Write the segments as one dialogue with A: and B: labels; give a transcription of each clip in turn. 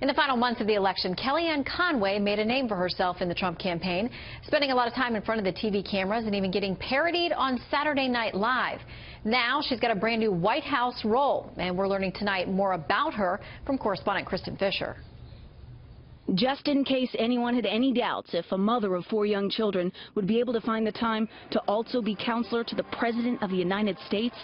A: In the final months of the election, Kellyanne Conway made a name for herself in the Trump campaign, spending a lot of time in front of the TV cameras and even getting parodied on Saturday Night Live. Now she's got a brand new White House role, and we're learning tonight more about her from correspondent Kristin Fisher.
B: Just in case anyone had any doubts if a mother of 4 young children would be able to find the time to also be counselor to the President of the United States,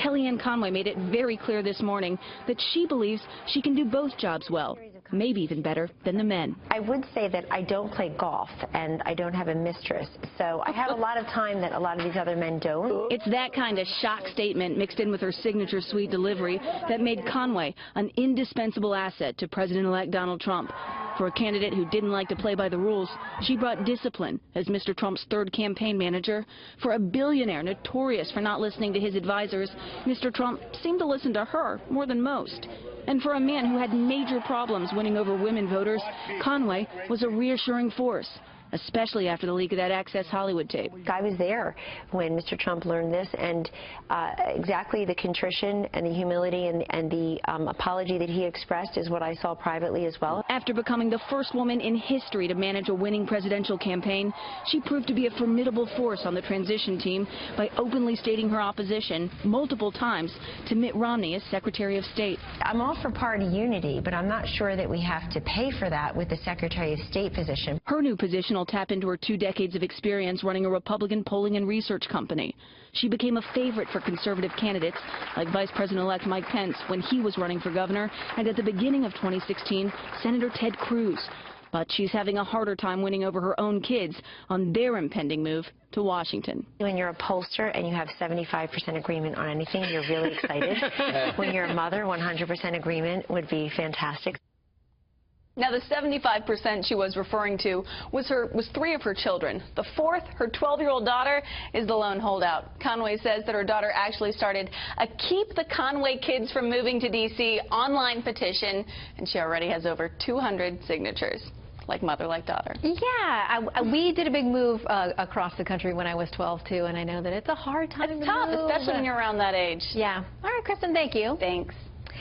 B: Kellyanne Conway made it very clear this morning that she believes she can do both jobs well, maybe even better than the men.
C: I would say that I don't play golf and I don't have a mistress, so I have a lot of time that a lot of these other men don't.
B: It's that kind of shock statement mixed in with her signature sweet delivery that made Conway an indispensable asset to President-elect Donald Trump. For a candidate who didn't like to play by the rules, she brought discipline as Mr. Trump's third campaign manager. For a billionaire notorious for not listening to his advisors, Mr. Trump seemed to listen to her more than most. And for a man who had major problems winning over women voters, Conway was a reassuring force, especially after the leak of that Access Hollywood tape.
C: I was there when Mr. Trump learned this, and exactly the contrition and the humility and the apology that he expressed is what I saw privately as well.
B: After becoming the first woman in history to manage a winning presidential campaign, she proved to be a formidable force on the transition team by openly stating her opposition multiple times to Mitt Romney as Secretary of State.
C: I'm all for party unity, but I'm not sure that we have to pay for that with the Secretary of State position.
B: Her new position will tap into her 2 decades of experience running a Republican polling and research company. She became a favorite for conservative candidates like Vice President-elect Mike Pence when he was running for governor, and at the beginning of 2016, Senator Ted Cruz. But she's having a harder time winning over her own kids on their impending move to Washington.
C: When you're a pollster and you have 75% agreement on anything, you're really excited. When you're a mother, 100% agreement would be fantastic.
D: Now, the 75% she was referring to was 3 of her children. The 4th, her 12-year-old daughter, is the lone holdout. Conway says that her daughter actually started a Keep the Conway Kids from Moving to D.C. online petition, and she already has over 200 signatures. Like mother, like daughter.
A: Yeah, we did a big move across the country when I was 12, too, and I know that it's a hard time to
D: It's tough,
A: move.
D: especially when you're around that age.
A: Yeah. All right, Kristin, thank you.
D: Thanks.